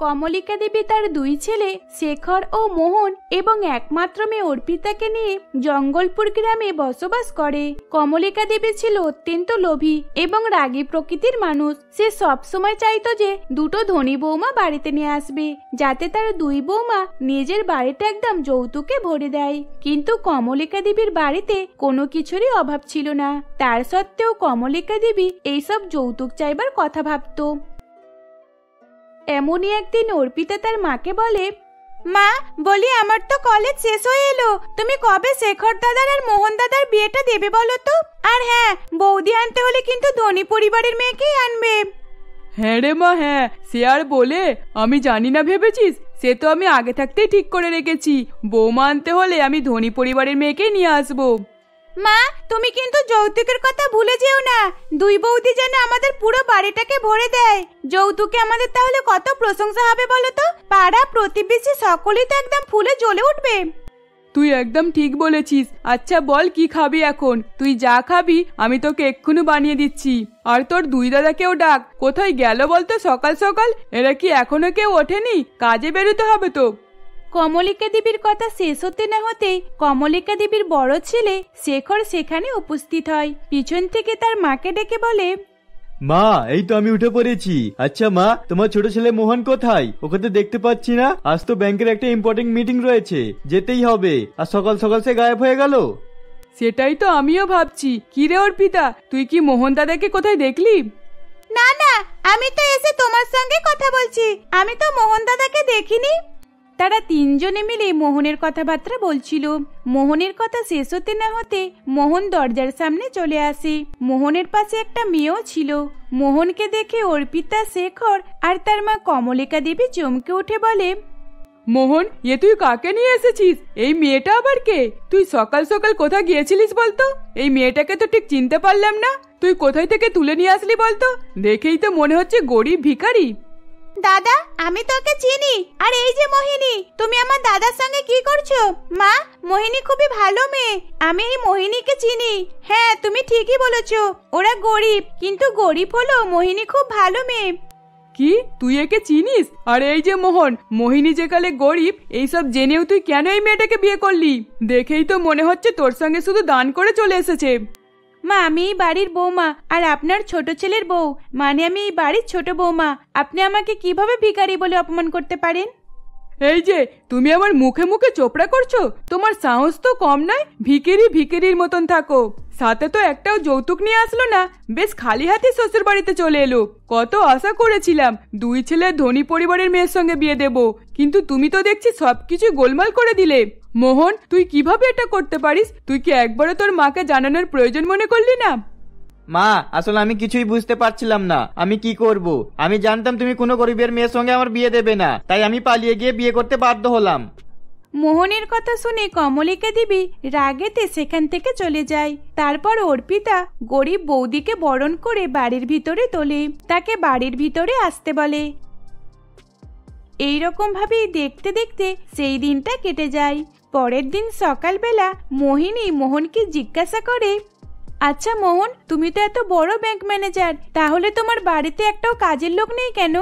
কমলিকা দেবী তার দুই ছেলে শেখর ও মোহন এবং একমাত্র মেয়ে অর্পিতাকে নিয়ে জঙ্গলপুর গ্রামে বসবাস করে। কমলিকা দেবী ছিল অত্যন্ত লোভী এবং রাগী প্রকৃতির মানুষ। সে সবসময় চাইতো যে দুটো ধনী বৌমা বাড়িতে নিয়ে আসবে, যাতে তার দুই বৌমা নিজের বাড়িটা একদম যৌতুকে ভরে দেয়। কিন্তু কমলিকা দেবীর বাড়িতে কোনো কিছুরই অভাব ছিল না। তার সত্ত্বেও কমলিকা দেবী এইসব যৌতুক চাইবার কথা ভাবত। এমনই একদিন অর্পিতা তার মাকে বলে, মা বলি আমার তো কলেজ শেষ হয়ে এলো, তুমি কবে শেখর দাদার আর মোহন দাদার বিয়েটা দেবে বলো তো? আর হ্যাঁ, বৌদি আনতে হলে কিন্তু ধনী পরিবারের মেয়েকেই আনবে। হ্যাঁ রে মা, হ্যাঁ, সে আর বলে আমি জানি না ভেবেছিস? সে তো আমি আগে থাকতেই ঠিক করে রেখেছি, বৌমা আনতে হলে আমি ধনী পরিবারের মেয়েকেই নিয়ে আসবো। মা তুমি কিন্তু যৌতুকের কথা ভুলে যেও না, দুই বৌদি যেন আমাদের পুরো বাড়িটাকে ভরে দেয়। যৌতুকে আমাদের তাহলে কত প্রশংসা হবে বলো তো? পাড়া প্রতিবেশী সকলেই তো একদম ফুলে জ্বলে উঠবে। তুই একদম ঠিক বলেছিস। আচ্ছা বল কি খাবি এখন? তুই যা খাবি আমি তোকে এক্ষুনি বানিয়ে দিচ্ছি। আর তোর দুই দাদাকেও ডাক। কোথায় গেল বলতো সকাল সকাল? এরা কি এখনো কেউ ওঠেনি? কাজে বেরোতে হবে তো। কমলিকা দেবীর কথা শেষ হতে না হতেই কমলিকা দেবীর বড় ছেলে শেখর সেখানে উপস্থিত হয়। পিছন থেকে তার মাকে ডেকে বলে, মা এই তো আমি উঠে পড়েছি। আচ্ছা মা, তোমার ছোট ছেলে মোহন কোথায়? ওকে তো দেখতে পাচ্ছি না। আজ তো ব্যাংকের একটা ইম্পর্টেন্ট মিটিং রয়েছে, যেতেই হবে, আর সকাল সকাল সে গায়েব হয়ে গেল। সেটাই তো আমিও ভাবছি। কি রে অর্পিতা, তুই কি মোহন দাদাকে কোথায় দেখলি? না না, আমি তো এসে তোমার সঙ্গে কথা বলছি, আমি তো মোহন দাদাকে দেখিনি। তারা তিনজনে মিলে মোহনের কথাবার্তা বলছিল। মোহনের কথা শেষ হতে না হতে মোহন দরজার সামনে চলে আসে। মোহনের পাশে একটা মেয়েও ছিল। মোহনকে দেখে অর্পিতা, শেখর আর তার মা কমলিকা দেবী চমকে উঠে বলে, মোহন, এ তুই কাকে নিয়ে এসেছিস? এই মেয়েটা আবার কে? তুই সকাল সকাল কোথায় গিয়েছিলিস বলতো? এই মেয়েটাকে তো ঠিক চিনতে পারলাম না। তুই কোথায় থেকে তুলে নিয়ে আসলি বলতো? দেখেই তো মনে হচ্ছে গরিব ভিখারি। দাদা আমি তোকে চিনি। আর এই যে মোহিনী, তুমি আমার দাদার সঙ্গে কি করছো? মা, মোহিনী খুবই ভালো মেয়ে, আমি এই মোহিনীকে চিনি। হ্যাঁ তুমি ঠিকই বলেছো, ওরা গরিব, কিন্তু গরিব হলো মোহিনী খুব ভালো মেয়ে। কি, তুই একে চিনিস? আর এই যে মোহন, মোহিনী যে কালে গরিব, এইসব জেনেও তুই কেন এই মেয়েটাকে বিয়ে করলি? দেখেই তো মনে হচ্ছে তোর সঙ্গে শুধু দান করে চলে এসেছে। মা আমি এই বাড়ির বৌমা আর আপনার ছোট ছেলের বউ, মানে আমি এই বাড়ির ছোট বৌমা। আপনি আমাকে কিভাবে ভিখারি বলে অপমান করতে পারেন? এই যে তুমি আমার মুখে মুখে চোপড়া করছো, তোমার সাহস তো কম নয়। ভিখারি ভিখারির মতন থাকো। সাথে তো একটাও যৌতুক নিয়ে আসলো না, বেশ খালি হাতে শ্বশুর বাড়িতে চলে এলো। কত আশা করেছিলাম দুই ছেলে ধনী পরিবারের মেয়ের সঙ্গে বিয়ে দেব, কিন্তু তুমি তো দেখছি সবকিছু গোলমাল করে দিলে। মোহন, তুই কিভাবে এটা করতে পারিস? তুই কি একবারও তোর মাকে জানানোর প্রয়োজন মনে করলি না? মা আসলে আমি কিছুই বুঝতে পারছিলাম না আমি কি করব। আমি জানতাম তুমি কোনো গরিবের মেয়ের সঙ্গে আমার বিয়ে দেবে না, তাই আমি পালিয়ে গিয়ে বিয়ে করতে বাধ্য হলাম। মোহনের কথা শুনে কমলিকা দেবী রাগেতে সেখান থেকে চলে যায়। তারপর অর্পিতা গরিব বৌদিকে বরণ করে বাড়ির ভিতরে তোলে, তাকে বাড়ির ভিতরে আসতে বলে। এইরকম ভাবেই দেখতে দেখতে সেই দিনটা কেটে যায়। পরের দিন সকালবেলা মোহিনী মোহনকে জিজ্ঞাসা করে, আচ্ছা মোহন, তুমি তো এত বড় ব্যাংক ম্যানেজার, তাহলে তোমার বাড়িতে একটাও কাজের লোক নেই কেন?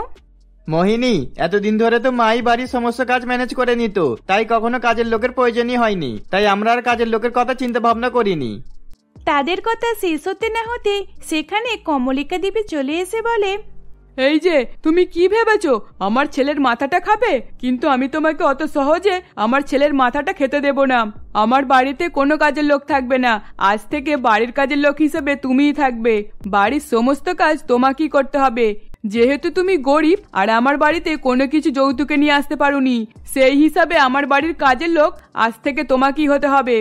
মোহিনী, এতদিন ধরে তো মাই বাড়ির সমস্ত কাজ ম্যানেজ করে নিত, তাই কখনো কাজের লোকের প্রয়োজনই হয়নি, তাই আমরা আর কাজের লোকের কথা চিন্তা ভাবনা করিনি। তাদের কথা শেষ হতে না হতে সেখানে কমলিকা দেবী চলে এসে বলে, এই যে তুমি কি ভেবেছো আমার ছেলের মাথাটা খাবে? কিন্তু আমি তোমাকে অত সহজে আমার ছেলের মাথাটা খেতে দেব না। আমার বাড়িতে কোনো কাজের লোক থাকবে না। আজ থেকে বাড়ির কাজের লোক হিসেবে তুমিই থাকবে। বাড়ির সমস্ত কাজ তোমাকেই করতে হবে। যেহেতু তুমি গরিব আর আমার বাড়িতে কোনো কিছু যৌতুকে নিয়ে আসতে পারোনি, সেই হিসাবে আমার বাড়ির কাজের লোক আজ থেকে তোমাকেই হতে হবে।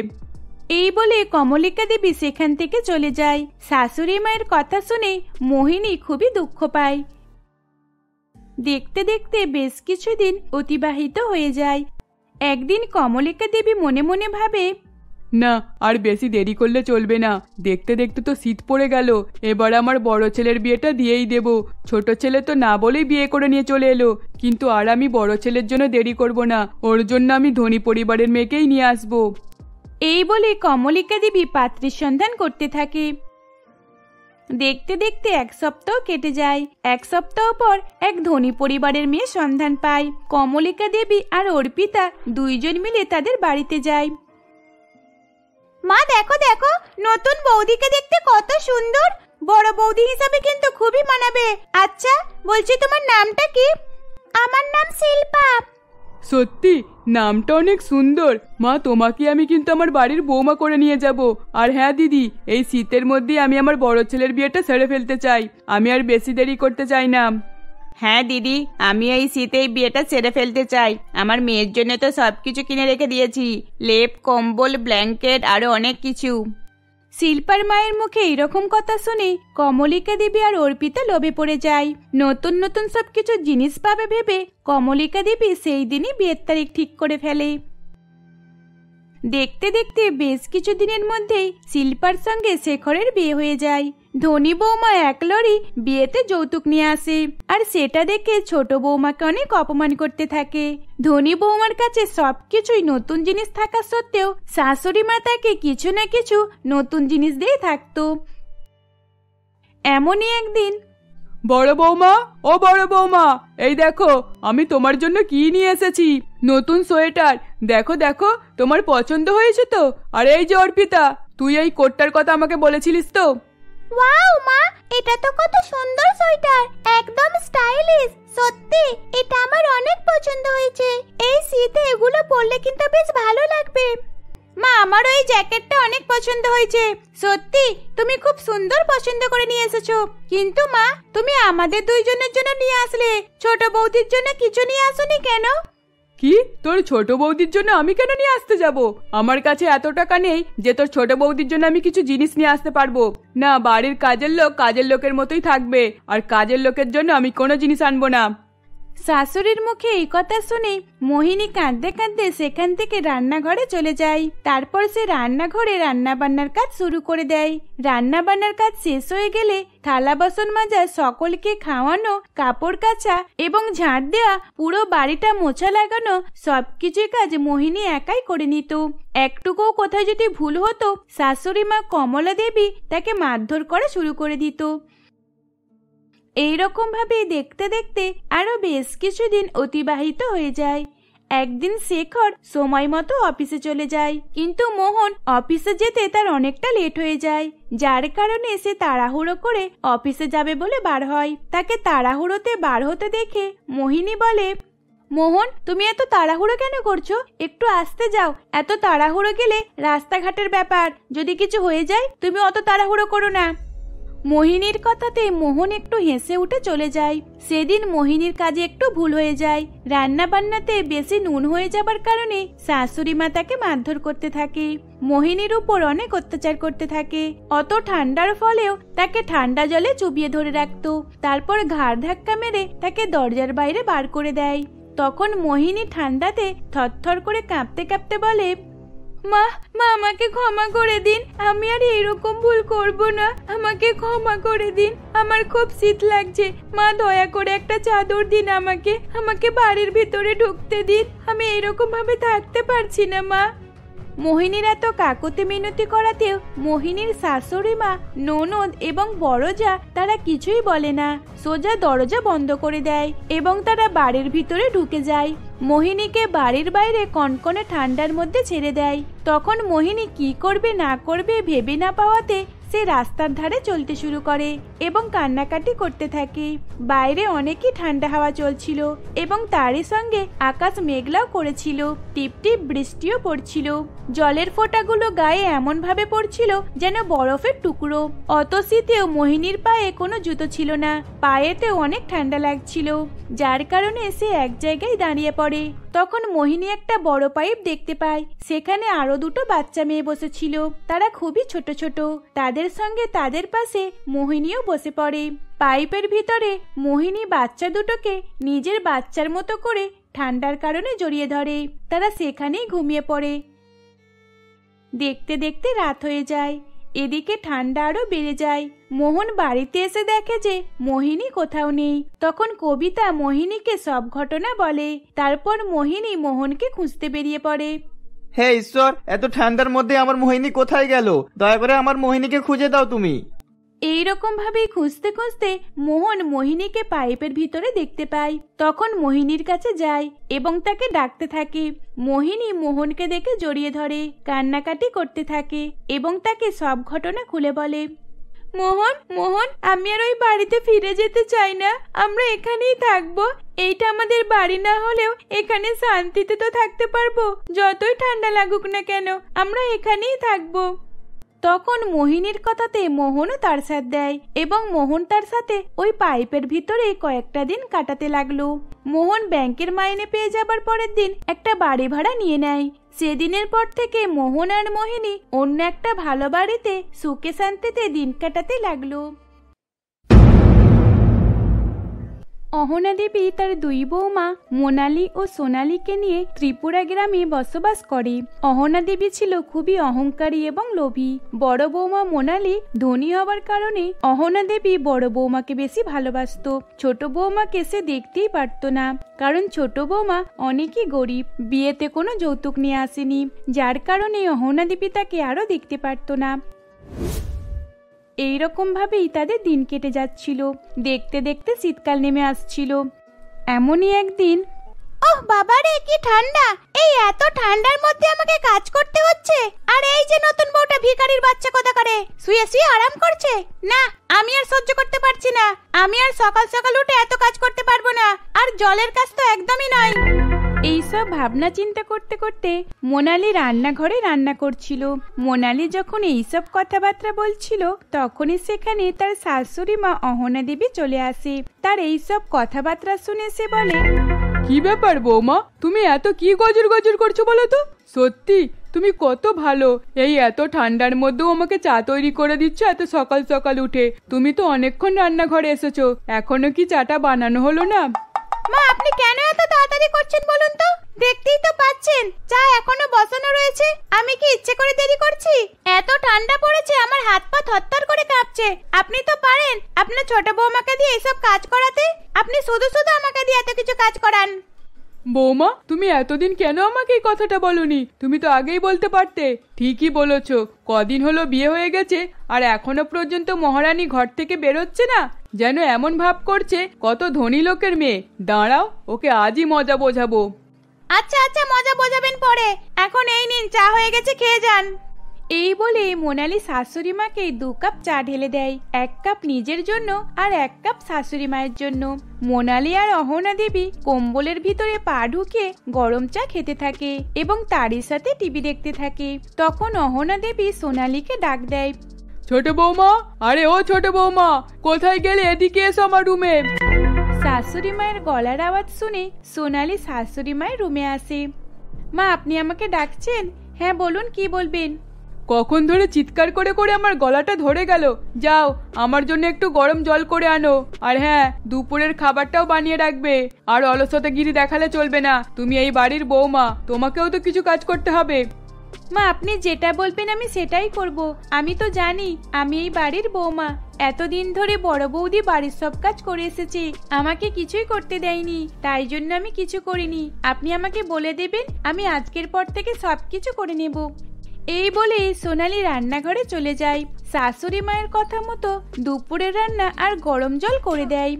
এই বলে কমলিকা দেবী সেখান থেকে চলে যায়। শাশুড়ি মায়ের কথা শুনে মোহিনী খুবই দুঃখ পায়। দেখতে দেখতে বেশ কিছুদিন অতিবাহিত হয়ে যায়। একদিন কমলিকা দেবী মনে মনে ভাবে, না আর বেশি দেরি করলে চলবে না। দেখতে দেখতে তো শীত পড়ে গেল। এবার আমার বড় ছেলের বিয়েটা দিয়েই দেব। ছোট ছেলে তো না বলেই বিয়ে করে নিয়ে চলে এলো, কিন্তু আর আমি বড় ছেলের জন্য দেরি করব না। ওর জন্য আমি ধনী পরিবারের মেয়েকেই নিয়ে আসবো। এই বলে কমলিকা দেবী পাত্রীর সন্ধান করতে থাকে। দেখতে দেখতে 1 সপ্তাহ কেটে যায়। 1 সপ্তাহ পর এক ধনী পরিবারের মেয়ে সন্ধান পায়। কমলিকা দেবী আর অর্পিতা দুইজন মিলে তাদের বাড়িতে যায়। মা দেখো দেখো, নতুন বৌদিকে দেখতে কত সুন্দর। বড় বৌদি হিসাবে কিন্তু খুবই মানাবে। আচ্ছা বলছি, তোমার নামটা কি? আমার নাম শিল্পা। সত্যি নামটা অনেক সুন্দর। মা, তোমাকে আমি কিন্তু আমার বাড়ির বৌমা করে নিয়ে যাব। আর হ্যাঁ দিদি, এই শীতের মধ্যে আমি আমার বড় ছেলের বিয়েটা সেরে ফেলতে চাই। আমি আর বেশি দেরি করতে চাই না। হ্যাঁ দিদি, আমি এই শীতেই বিয়েটা সেরে ফেলতে চাই। আমার মেয়ের জন্য তো সবকিছু কিনে রেখে দিয়েছি, লেপ, কম্বল, ব্ল্যাঙ্কেট, আরো অনেক কিছু। শিল্পার মায়ের মুখে এরকম কথা শুনে কমলিকা দেবী আর অর্পিতা লোভে পড়ে যায়। নতুন নতুন সবকিছু জিনিস পাবে ভেবে কমলিকা দেবী সেই দিনই বিয়ের তারিখ ঠিক করে ফেলে। দেখতে দেখতে বেশ কিছু দিনের মধ্যেই শিল্পার সঙ্গে শেখরের বিয়ে হয়ে যায়। ধনী বৌমা এক লরি বিয়েতে যৌতুক নিয়ে আসে, আর সেটা দেখে ছোট বৌমাকে অনেক অপমান করতে থাকে। ধনী বৌমার কাছে সবকিছুই নতুন জিনিস থাকা সত্ত্বেও শাশুড়ি মা তাকে কিছু না কিছু নতুন জিনিস দিয়ে থাকতো। এমনই একদিন, বড় বৌমা, ও বড় বৌমা, এই দেখো আমি তোমার জন্য কি নিয়ে এসেছি। নতুন সোয়েটার। দেখো দেখো, তোমার পছন্দ হয়েছে তো? আর এই যে অর্পিতা, তুই এই কোটটার কথা আমাকে বলেছিলিস তো? ওয়াও মা, এটা তো কত সুন্দর সোয়েটার, একদম স্টাইলিশ। সত্যি এটা আমার অনেক পছন্দ হয়েছে। এই শীতে এগুলো পরলে কিন্তু বেশ ভালো লাগবে। মা, আমারও এই জ্যাকেটটা অনেক পছন্দ হয়েছে। সত্যি তুমি খুব সুন্দর পছন্দ করে নিয়ে এসেছো। কিন্তু মা, তুমি আমাদের দুইজনের জন্য নিয়ে আসলে, ছোট বৌদির জন্য কিছু নিয়ে আসোনি কেন? কি, তোর ছোট বৌদির জন্য আমি কেন নিয়ে আসতে যাব? আমার কাছে এত টাকা নেই যে তোর ছোট বৌদির জন্য আমি কিছু জিনিস নিয়ে আসতে পারবো না। বাড়ির কাজের লোক কাজের লোকের মতোই থাকবে, আর কাজের লোকের জন্য আমি কোনো জিনিস আনবো না। শাশুড়ির মুখে এই কথা শুনে মোহিনী কাঁদতে কাঁদতে সেখান থেকে রান্নাঘরে চলে যায়। তারপর সে রান্নাঘরে রান্না বান্নার কাজ শুরু করে দেয়। রান্না বান্নার কাজ শেষ হয়ে গেলে থালা বাসন মাজা, সকলকে খাওয়ানো, কাপড় কাচা এবং ঝাড় দেওয়া, পুরো বাড়িটা মোছা লাগানো সবকিছুই কাজ মোহিনী একাই করে নিত। একটুকুও কোথাও যদি ভুল হতো, শাশুড়ি মা কমলা দেবী তাকে মারধর করা শুরু করে দিত। এইরকম ভাবে দেখতে দেখতে আরো বেশ কিছুদিন অতিবাহিত হয়ে যায়। একদিন শেখর সময় মতো অফিসে চলে যায়, কিন্তু মোহন অফিসে যেতে তার অনেকটা লেট হয়ে যায়, যার কারণে সে তাড়াহুড়ো করে অফিসে যাবে বলে বার হয়। তাকে তাড়াহুড়োতে বার হতে দেখে মোহিনী বলে, মোহন, তুমি এত তাড়াহুড়ো কেন করছো? একটু আসতে যাও। এত তাড়াহুড়ো গেলে রাস্তাঘাটের ব্যাপার, যদি কিছু হয়ে যায় তুমি অত তাড়াহুড়ো করো না। মোহিনীর কথাতে মোহন একটু হেসে উঠে চলে যায়। সেদিন মোহিনীর কাজে একটু ভুল হয়ে যায়। রান্না বান্নাতে বেশি নুন হয়ে যাবার কারণে শাশুড়ি মা তাকে মারধর করতে থাকে, মোহিনীর উপর অনেক অত্যাচার করতে থাকে। অত ঠান্ডার ফলেও তাকে ঠান্ডা জলে চুবিয়ে ধরে রাখতো, তারপর ঘাড় ধাক্কা মেরে তাকে দরজার বাইরে বার করে দেয়। তখন মোহিনী ঠান্ডাতে থরথর করে কাঁপতে কাঁপতে বলে, মা, মা আমাকে ক্ষমা করে দিন। আমি আর এরকম ভুল করব না। আমাকে ক্ষমা করে দিন। আমার খুব শীত লাগছে। মা, দয়া করে একটা চাদর দিন আমাকে। আমাকে বাড়ির ভিতরে ঢুকতে দিন। আমি এরকম ভাবে থাকতে পারছি না মা। মোহিনীর এত কাকুতি মিনতি করাতেও মোহিনীর শাশুড়ি মা, ননদ এবং বড় যা তারা কিছুই বলে না, সোজা দরজা বন্ধ করে দেয় এবং তারা বাড়ির ভিতরে ঢুকে যায়। মোহিনীকে বাড়ির বাইরে কনকনে ঠান্ডার মধ্যে ছেড়ে দেয়। তখন মোহিনী কি করবে না করবে ভেবে না পাওয়াতে সে রাস্তার ধারে চলতে শুরু করে এবং কান্নাকাটি করতে থাকে। বাইরে অনেকই ঠান্ডা হাওয়া চলছিল এবং তারই সঙ্গে আকাশ মেঘলাও করেছিল, টিপটিপ বৃষ্টিও পড়ছিল। জলের ফোঁটাগুলো গায়ে এমন ভাবে পড়ছিল যেন বরফের টুকরো। অত শীতেও মোহিনীর পায়ে কোনো জুতো ছিল না, পায়েতে অনেক ঠান্ডা লাগছিল, যার কারণে সে এক জায়গায় দাঁড়িয়ে পড়ে। তখন মোহিনী একটা বড় পাইপ দেখতে পায়। সেখানে আরো দুটো বাচ্চা মেয়ে বসেছিল, তারা খুবই ছোট ছোট। তাদের সঙ্গে তাদের পাশে মোহিনীও বসে পড়ে। পাইপের ভিতরে মোহিনী বাচ্চা দুটোকে নিজের বাচ্চার মতো করে ঠান্ডার কারণে জড়িয়ে ধরে। তারা সেখানেই ঘুমিয়ে পড়ে। দেখতে দেখতে রাত হয়ে যায়। এদিকে ঠান্ডা আরো বেড়ে যায়। মোহন বাড়িতে এসে দেখে যে মোহিনী কোথাও নেই। তখন কবিতা মোহিনীকে সব ঘটনা বলে। তারপর মোহিনী মোহনকে খুঁজতে বেরিয়ে পড়ে। হে ঈশ্বর, এত ঠান্ডার মধ্যে আমার মোহিনী কোথায় গেল? দয়া করে আমার মোহিনীকে খুঁজে দাও তুমি। এইরকম ভাবেই খুঁজতে খুঁজতে মোহন মোহিনীকে পাইপের ভিতরে দেখতে পায়। তখন মোহিনীর কাছে যায় এবং তাকে ডাকতে থাকে। মোহিনী মোহনকে দেখে জড়িয়ে ধরে, কান্নাকাটি করতে থাকে এবং তাকে সব ঘটনা খুলে বলে। মোহন, মোহন, আমি আর ওই বাড়িতে ফিরে যেতে চাই না, আমরা এখানেই থাকবো। এইটা আমাদের বাড়ি না হলেও এখানে শান্তিতে তো থাকতে পারবো, যতই ঠান্ডা লাগুক না কেন আমরা এখানেই থাকবো। তখন মোহিনীর কথাতে মোহনও তার সাথ দেয় এবং মোহন তার সাথে ওই পাইপের ভিতরে কয়েকটা দিন কাটাতে লাগলো। মোহন ব্যাংকের মাইনে পেয়ে যাবার পরের দিন একটা বাড়ি ভাড়া নিয়ে নেয়। সেদিনের পর থেকে মোহন আর মোহিনী অন্য একটা ভালো বাড়িতে সুখে শান্তিতে দিন কাটাতে লাগলো। অহনা দেবী তার দুই বৌমা মোনালি ও সোনালীকে নিয়ে ত্রিপুরা গ্রামে বসবাস করে। অহনা দেবী ছিল খুবই অহংকারী এবং লোভী। বড় বৌমা মোনালি ধনী হওয়ার কারণে অহনা দেবী বড় বৌমাকে বেশি ভালোবাসত। ছোট বৌমাকে সে দেখতেই পারত না, কারণ ছোট বৌমা অনেকই গরিব, বিয়েতে কোনো যৌতুক নিয়ে আসেনি, যার কারণে অহনা দেবী তাকে আরো দেখতে পারত না। এইরকম ভাবেই তাদের দিন কেটে যাচ্ছিল। দেখতে দেখতে শীতকাল নেমে আসছিল। এমনই একদিন, ওহ বাবা রে, কি ঠান্ডা! এই এত ঠান্ডার মধ্যে আমাকে কাজ করতে হচ্ছে। আর এই যে নতুন বউটা ভিখারির বাচ্চা কথা করে শুয়ে শুয়ে আরাম করছে। না, আমি আর সহ্য করতে পারছি না। আমি আর সকাল সকাল উঠে এত কাজ করতে পারবো না। আর জলের কাজ তো একদমই নয়। এইসব ভাবনা চিন্তা করতে করতে মোনালি রান্নাঘরে রান্না করছিল। মোনালি যখন এইসব কথাবার্তা বলছিল তখনই সেখানে তার শাশুড়ি মা অহনা দেবী চলে আসে। তার এইসব কথাবার্তা শুনে সে বলে, কি ব্যাপার বৌমা, তুমি এত কি গজর গজর করছো বলো তো? সত্যি তুমি কত ভালো, এই এত ঠান্ডার মধ্যেও আমাকে চা তৈরি করে দিচ্ছ এত সকাল সকাল উঠে। তুমি তো অনেকক্ষণ রান্নাঘরে এসেছো, এখনো কি চাটা বানানো হলো না? মা, আপনি কেন এত তাড়াতাড়ি করছেন বলুন তো? দেখতেই তো পাচ্ছেন চা এখনো বসানো রয়েছে। আমি কি ইচ্ছে করে দেরি করছি? এত ঠান্ডা পড়েছে, আমার হাত পা থরথর করে কাঁপছে। আপনি তো পারেন আপনার ছোট বৌমাকে দিয়ে এইসব কাজ করাতে। আপনি শুধু শুধু আমাকে দিয়ে এত কিছু কাজ করান। বৌমা, তুমি এতদিন কেন আমাকে এই কথাটা বলনি? তুমি তো আগেই বলতে পারতে। ঠিকই বলেছো, কদিন হলো বিয়ে হয়ে গেছে আর এখনো পর্যন্ত মহারানী ঘর থেকে বেরোচ্ছে না, যেন এমন ভাব করছে কত ধনী লোকের মেয়ে। দাঁড়াও, ওকে আজই মজা বোঝাবো। আচ্ছা আচ্ছা, মজা বোঝাবেন পরে, এখন এই নিন চা হয়ে গেছে, খেয়ে যান। এই বলে মোনালি শাশুড়ি মাকে 2 কাপ চা ঢেলে দেয়, 1 কাপ নিজের জন্য আর 1 কাপ শাশুড়ি মায়ের জন্য। মোনালি আর অহনা দেবী কম্বলের ভিতরে পা ঢুকে গরম চা খেতে থাকে এবং তারই সাথে টিভি দেখতে থাকে। তখন অহনা দেবী সোনালীকে ডাক দেয়, ছোট বৌমা, আরে ও ছোট বৌমা, কোথায় গেলে? এদিকে এসো আমার রুমে। শাশুড়ি মায়ের গলার আওয়াজ শুনে সোনালী শাশুড়ি মায়ের রুমে আসে। মা, আপনি আমাকে ডাকছেন? হ্যাঁ বলুন, কি বলবেন? কখন ধরে চিৎকার করে করে আমার গলাটা ধরে গেল। যাও, আমার জন্য একটু গরম জল করে আনো। আর হ্যাঁ, দুপুরের খাবারটাও বানিয়ে রাখবে। আর অলসতাগিরি দেখালে চলবে না, তুমি এই বাড়ির বৌমা, তোমাকেও তো কিছু কাজ করতে হবে। মা, আপনি যেটা বলবেন আমি সেটাই করব। আমি তো জানি আমি এই বাড়ির বৌমা। এতদিন ধরে বড় বৌদি বাড়ির সব কাজ করে এসেছে, আমাকে কিছুই করতে দেয়নি, তাই জন্য আমি কিছু করিনি। আপনি আমাকে বলে দেবেন, আমি আজকের পর থেকে সবকিছু করে নেব। এই বলে সোনালী রান্নাঘরে চলে যায়। শাশুড়ি মায়ের কথা মতো দুপুরের রান্না আর গরম জল করে দেয়।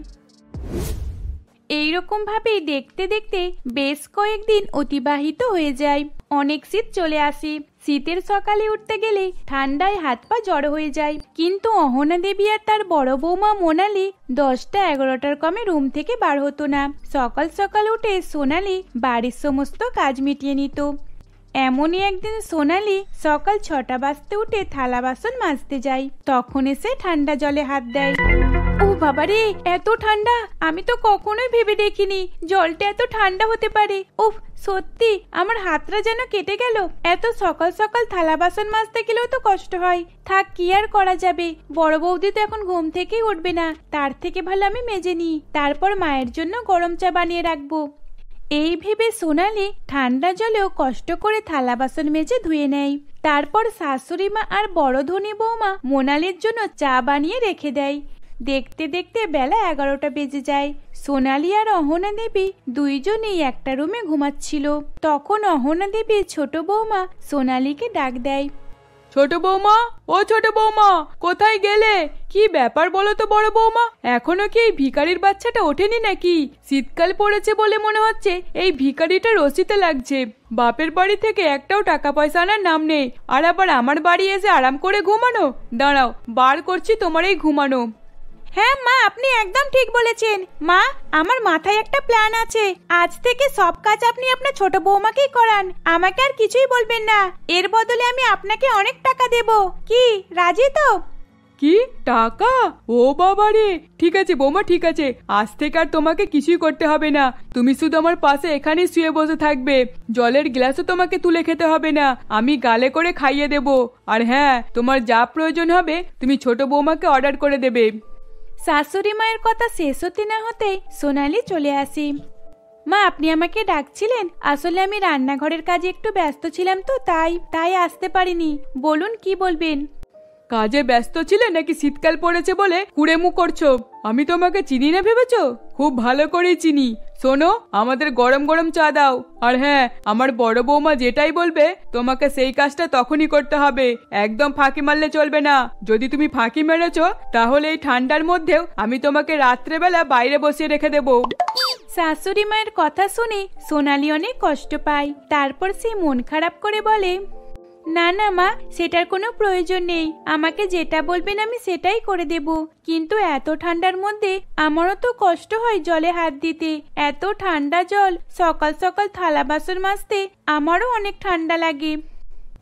এইরকম ভাবেই দেখতে দেখতে বেশ কয়েকদিন অতিবাহিত হয়ে যায়। অনেক শীত চলে আসে। শীতের সকালে উঠতে গেলে ঠান্ডায় হাত পা জড়ো হয়ে যায়। কিন্তু অহনা দেবী আর তার বড় বৌমা মোনালি 10টা-11টার কমে রুম থেকে বার হতো না। সকাল সকাল উঠে সোনালী বাড়ির সমস্ত কাজ মিটিয়ে নিত। এমনই একদিন সোনালী সকাল 6টা বাজতে উঠে থালা বাসন মাজতে যায়। তখন এসে ঠান্ডা জলে হাত দেয়। ও বাবারে, এত ঠান্ডা! আমি তো কখনোই ভেবে দেখিনি জলটা এত ঠান্ডা হতে পারে। উফ, সত্যি আমার হাতটা যেন কেটে গেল। এত সকাল সকাল থালা বাসন মাজতে গেলেও তো কষ্ট হয়। থাক, কি আর করা যাবে, বড় বৌদি তো এখন ঘুম থেকেই উঠবে না। তার থেকে ভালো আমি মেজে নিই, তারপর মায়ের জন্য গরম চা বানিয়ে রাখবো। এই ভেবে সোনালী ঠান্ডা জলেও কষ্ট করে থালা বাসন মেজে ধুয়ে নেয়। তারপর শাশুড়ি মা আর বড় ধনী বৌমা মোনালির জন্য চা বানিয়ে রেখে দেয়। দেখতে দেখতে বেলা 11টা বেজে যায়। সোনালী আর অহনা দেবী দুইজনেই একটা রুমে ঘুমাচ্ছিল। তখন অহনা দেবী ছোট বৌমা সোনালীকে ডাক দেয়, ছোট বৌমা, ও ছোট বৌমা, কোথায় গেলে? কি ব্যাপার বলো তো বড় বৌমা, এখনো কি এই ভিখারির বাচ্চাটা ওঠেনি নাকি? শীতকাল পড়েছে বলে মনে হচ্ছে এই ভিখারিটা রসিতে লাগছে। বাপের বাড়ি থেকে একটাও টাকা পয়সা আনার নাম নেই, আর আবার আমার বাড়ি এসে আরাম করে ঘুমানো। দাঁড়াও, বার করছি তোমার এই ঘুমানো। হ্যাঁ মা, আপনি একদম ঠিক বলেছেন। মা, আমার মাথায় একটা প্ল্যান আছে। আজ থেকে সব কাজ আপনি আপনার ছোট বৌমাকেই করান, আমাকে আর কিছুই বলবেন না। এর বদলে আমি আপনাকে অনেক টাকা দেব। কি রাজি তো? কি টাকা? ও বাবা রে, ঠিক আছে বৌমা, ঠিক আছে। আজ থেকে আর তোমাকে কিছুই করতে হবে না। তুমি শুধু আমার পাশে এখানেই শুয়ে বসে থাকবে। জলের গ্লাসও তোমাকে তুলে খেতে হবে না, আমি গালে করে খাইয়ে দেব। আর হ্যাঁ, তোমার যা প্রয়োজন হবে তুমি ছোট বৌমাকে অর্ডার করে দেবে। শাশুড়ি মায়ের কথা শেষ হতে না হতে সোনালি চলে আসি। মা, আপনি আমাকে ডাকছিলেন? আসলে আমি রান্নাঘরের কাজে একটু ব্যস্ত ছিলাম তো, তাই আসতে পারিনি। বলুন, কি বলবেন? কাজে ব্যস্ত ছিলে নাকি শীতকাল পড়েছে বলে কুড়েমু করছো? আমি তোমাকে চিনি না ভেবেছো? খুব ভালো করেই চিনি। শোনো, আমাদের গরম গরম চা দাও। আর হ্যাঁ, আমার বড় বৌমা যেটাই বলবে তোমাকে সেই কাজটা তখনই করতে হবে, একদম ফাঁকি মারলে চলবে না। যদি তুমি ফাঁকি মেরেছো তাহলে এই ঠান্ডার মধ্যেও আমি তোমাকে রাত্রেবেলা বাইরে বসিয়ে রেখে দেবো। শাশুড়ি মায়ের কথা শুনে সোনালি অনেক কষ্ট পায়। তারপর সে মন খারাপ করে বলে, না না মা, সেটার কোনো প্রয়োজন নেই। আমাকে যেটা বলবেন আমি সেটাই করে দেব। কিন্তু এত ঠান্ডার মধ্যে আমারও তো কষ্ট হয় জলে হাত দিতে। এত ঠান্ডা জল, সকাল সকাল থালা বাসন মাজতে আমারও অনেক ঠান্ডা লাগে।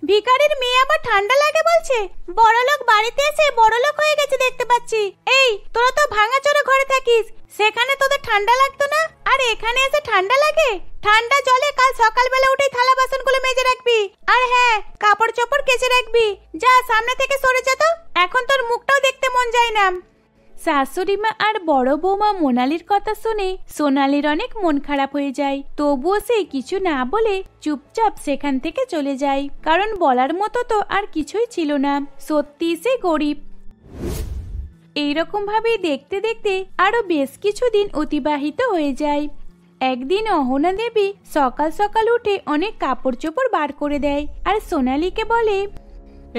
ভিখারির মেয়ে আবার ঠান্ডা লাগে বলছে? বড়লোক বাড়িতে এসে বড়লোক হয়ে গেছে দেখতে পাচ্ছি। এই, তোরা তো ভাঙাচোরা ঘরে থাকিস, সেখানে তোদের ঠান্ডা লাগতো না, আর এখানে এসে ঠান্ডা লাগে? ঠান্ডা জলে কাল সকালবেলা উঠে থালা বাসনগুলো মেজে রাখবি। আর হ্যাঁ, কাপড় চোপড় কেচে রাখবি। যা, সামনে থেকে সরে যা তো, এখন তোর মুখটাও দেখতে মন যায় না। শাশুড়ি মা আর বড় বৌমা মোনালির কথা শুনে সোনালির অনেক মন খারাপ হয়ে যায়। তবুও সে কিছু না বলে চুপচাপ সেখান থেকে চলে যায়, কারণ বলার মতো তো আর কিছুই ছিল না। সত্যি সে গরিব। এইরকম ভাবে দেখতে দেখতে আরো বেশ কিছুদিন অতিবাহিত হয়ে যায়। একদিন অহনা দেবী সকাল সকাল উঠে অনেক কাপড় চোপড় বার করে দেয়, আর সোনালীকে বলে,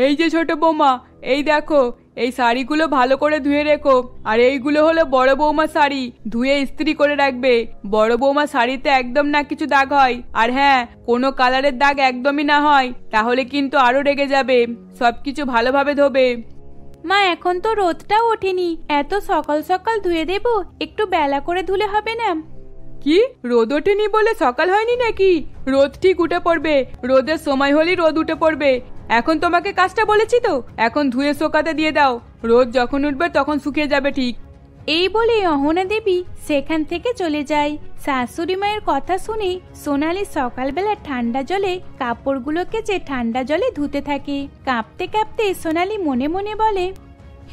এই যে ছোট বৌমা, এই দেখো, এই শাড়িগুলো ভালো করে ধুয়ে রেখো। আর এইগুলো হলো বড় বৌমা শাড়ি, ধুয়ে ইস্ত্রি করে রাখবে। বড় বৌমা শাড়িতে একদম না কিছু দাগ হয়, আর হ্যাঁ, কোনো কালারের দাগ একদমই না হয়, তাহলে কিন্তু আরো রেগে যাবে। সবকিছু ভালোভাবে ধোবে। মা, এখন তো রোদটাও ওঠেনি, এত সকাল সকাল ধুয়ে দেব? একটু বেলা করে ধুলে হবে না? কি, রোদ ওঠেনি বলে সকাল হয়নি নাকি? রোদ ঠিক উঠে পড়বে, রোদের সময় হলেই রোদ উঠে পড়বে। এখন তোমাকে কাজটা বলেছি তো, এখন ধুয়ে শোকাতে দিয়ে দাও। রোদ যখন উঠবে তখন শুকিয়ে যাবে ঠিক। এই বলে অহনা দেবী সেখান থেকে চলে যায়। শাশুড়ি মায়ের কথা শুনে সোনালি সকালবেলা ঠান্ডা জলে কাপড়গুলো কেচে ঠান্ডা জলে ধুতে থাকে। কাঁপতে কাঁপতে সোনালি মনে মনে বলে,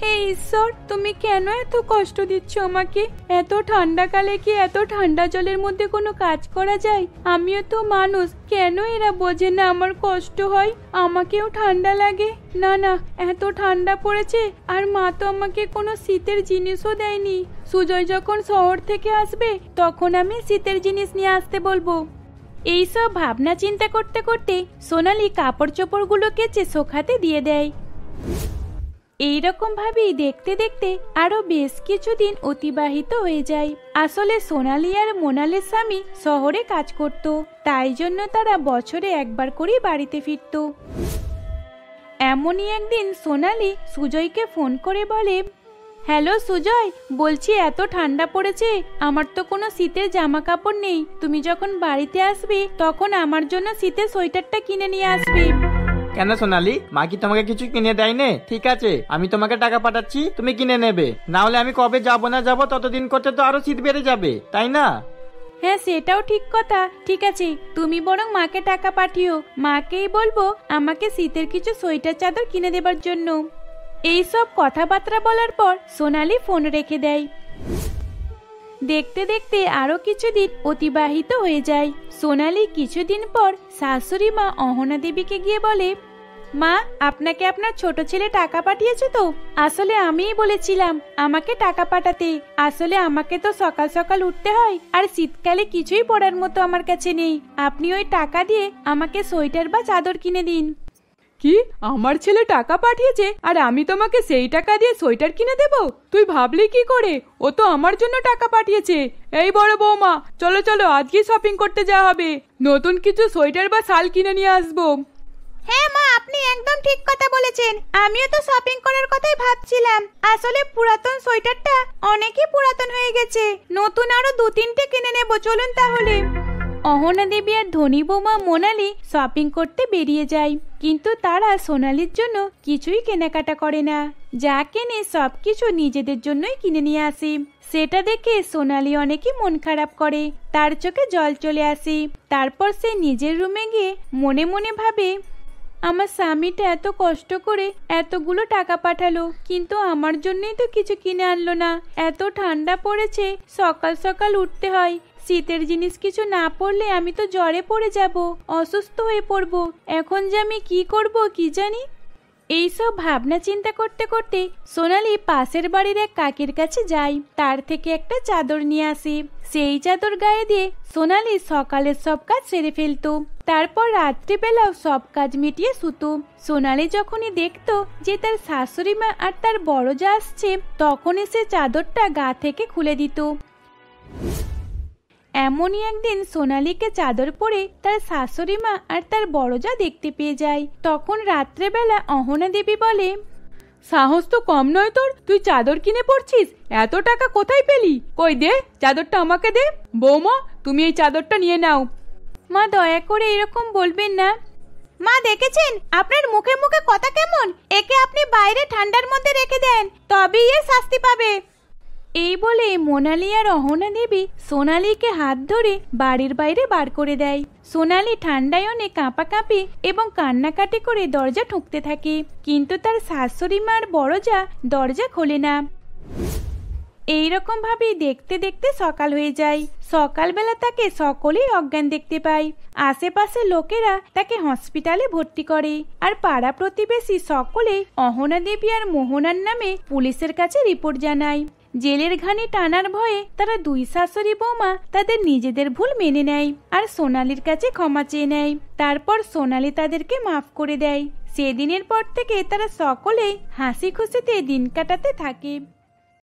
হে ঈশ্বর, তুমি কেন এত কষ্ট দিচ্ছ আমাকে? এত ঠান্ডাকালে কি এত ঠান্ডা জলের মধ্যে কোনো কাজ করা যায়? আমিও তো মানুষ, কেন এরা বোঝে না আমার কষ্ট হয়? আমাকেও ঠান্ডা লাগে। না না, এত ঠান্ডা পড়েছে, আর মা তো আমাকে কোনো শীতের জিনিসও দেয়নি। সুজয় যখন শহর থেকে আসবে তখন আমি শীতের জিনিস নিয়ে আসতে বলবো। এইসব ভাবনা চিন্তা করতে করতে সোনালি কাপড় চোপড়গুলো কেচে শোকাতে দিয়ে দেয়। এইরকম ভাবেই দেখতে দেখতে আরো বেশ কিছুদিন অতিবাহিত হয়ে যায়। আসলে সোনালি আর মোনালের স্বামী শহরে কাজ করত, তাই জন্য তারা বছরে একবার করেই বাড়িতে ফিরত। এমনই একদিন সোনালি সুজয়কে ফোন করে বলে, হ্যালো সুজয়, বলছি এত ঠান্ডা পড়েছে, আমার তো কোনো শীতের জামা কাপড় নেই। তুমি যখন বাড়িতে আসবে তখন আমার জন্য শীতের সোয়েটারটা কিনে নিয়ে আসবে। কেন সোনালি, মা কি তোমাকে কিছু কিনে দেয়নি? ঠিক আছে, আমি তোমাকে টাকা পাঠাচ্ছি, তুমি কিনে নেবে। না হলে আমি কবে যাবো না যাবো ততদিন করতে তো আরো শীত বেড়ে যাবে, তাই না? হ্যাঁ, সেটাও ঠিক কথা। ঠিক আছে, তুমি বরং মাকে টাকা পাঠিও, মাকেই বলবো আমাকে শীতের কিছু সোয়েটার চাদর কিনে দেবার জন্য। এইসব কথাবার্তা বলার পর সোনালি ফোন রেখে দেয়। দেখতে দেখতে আরো কিছুদিন অতিবাহিত হয়ে যায়। সোনালি কিছুদিন পর শাশুড়ি মা অহনা দেবীকে গিয়ে বলে, মা, আপনাকে আপনার ছোট ছেলে টাকা পাঠিয়েছে তো? আসলে আমিই বলেছিলাম আমাকে টাকা পাঠাতে। আসলে আমাকে তো সকাল সকাল উঠতে হয়, আর শীতকালে কিছুই পরার মতো আমার কাছে নেই। আপনি ওই টাকা দিয়ে আমাকে সোয়েটার বা চাদর কিনে দিন। কি, আমার ছেলে টাকা পাঠিয়েছে আর আমি তোমাকে সেই টাকা দিয়ে সোয়েটার কিনে দেব? তুই ভাবলি কি করে? ও তো আমার জন্য টাকা পাঠিয়েছে। এই বড় বৌমা, চলো চলো, আজকে শপিং করতে যাওয়া হবে। নতুন কিছু সোয়েটার বা শাল কিনে নিয়ে আসবো। হ্যাঁ মা, আপনি একদম ঠিক কথা বলেছেন। আমিও তো শপিং করার কথাই ভাবছিলাম। আসলে পুরাতন সোয়েটারটা অনেকই পুরাতন হয়ে গেছে, নতুন আরো 2-3টে কিনে নেব। চলুন তাহলে। অহনা দেবী আর ধনী বৌমা মোনালি শপিং করতে বেরিয়ে যায়, কিন্তু তারা সোনালির জন্য কিছুই কেনাকাটা করে না। যা কেনে সবকিছু নিজেদের জন্যই কিনে নিয়ে আসে। সেটা দেখে সোনালি অনেকই মন খারাপ করে, তার চোখে জল চলে আসে। তারপর সে নিজের রুমে গিয়ে মনে মনে ভাবে, আমার স্বামীটা এত কষ্ট করে এতগুলো টাকা পাঠালো, কিন্তু আমার জন্যই তো কিছু কিনে আনলো না। এত ঠান্ডা পড়েছে, সকাল সকাল উঠতে হয়। শীতের জিনিস কিছু না পড়লে আমি তো জ্বরে পড়ে যাব, অসুস্থ হয়ে পড়ব। এখন যে আমি কি করব কি জানি। এইসব ভাবনা চিন্তা করতে করতে সোনালি পাশের বাড়ির এক কাকির কাছে যায়, তার থেকে একটা চাদর নিয়ে আসে। সেই চাদর গায়ে দিয়ে সোনালি সকালের সব কাজ সেরে ফেলতো, তারপর রাত্রিবেলাও সব কাজ মিটিয়ে শুতো। সোনালি যখনই দেখতো যে তার শাশুড়ি মা আর তার বড় যা আসছে, তখনই সে চাদরটা গা থেকে খুলে দিত। এমনই একদিন সোনালীকে চাদর পরে তার শাশুড়ি মা আর তার বড় যা দেখতে পেয়ে যায়। তখন রাত্রেবেলা অহনা দেবী বলে, সাহস তো কম নয় তোর, তুই চাদর কিনে পড়ছিস? এত টাকা কোথায় পেলি? কই দে, চাদরটা আমাকে দে। বৌমা, তুমি এই চাদরটা নিয়ে নাও। মা দয়া করে এরকম বলবেন না। মা দেখেছেন আপনার মুখে মুখে কথা কেমন? একে আপনি বাইরে ঠান্ডার মধ্যে রেখে দেন, তবেই এর শাস্তি পাবে। এই বলে মোনালি আর অহনা দেবী সোনালীকে হাত ধরে বাড়ির বাইরে বার করে দেয়। সোনালী ঠান্ডায় অনেক কাঁপাকাঁপি এবং কান্নাকাটি করে দরজা ঠুকতে থাকে, কিন্তু তার শাশুড়ি মার বড় যা দরজা খোলে না। এইরকম ভাবেই দেখতে দেখতে সকাল হয়ে যায়। সকালবেলা তাকে সকলেই অজ্ঞান দেখতে পায়। আশেপাশে লোকেরা তাকে হসপিটালে ভর্তি করে, আর পাড়া প্রতিবেশী সকলে অহনা দেবী আর মোহনার নামে পুলিশের কাছে রিপোর্ট জানায়। জেলের ঘানি টানার ভয়ে তারা দুই শাশুড়ি বৌমা তাদের নিজেদের ভুল মেনে নেয় আর সোনালীর কাছে ক্ষমা চেয়ে নেয়। তারপর সোনালী তাদেরকে মাফ করে দেয়। সেদিনের পর থেকে তারা সকলে হাসি খুশিতে দিন কাটাতে থাকে।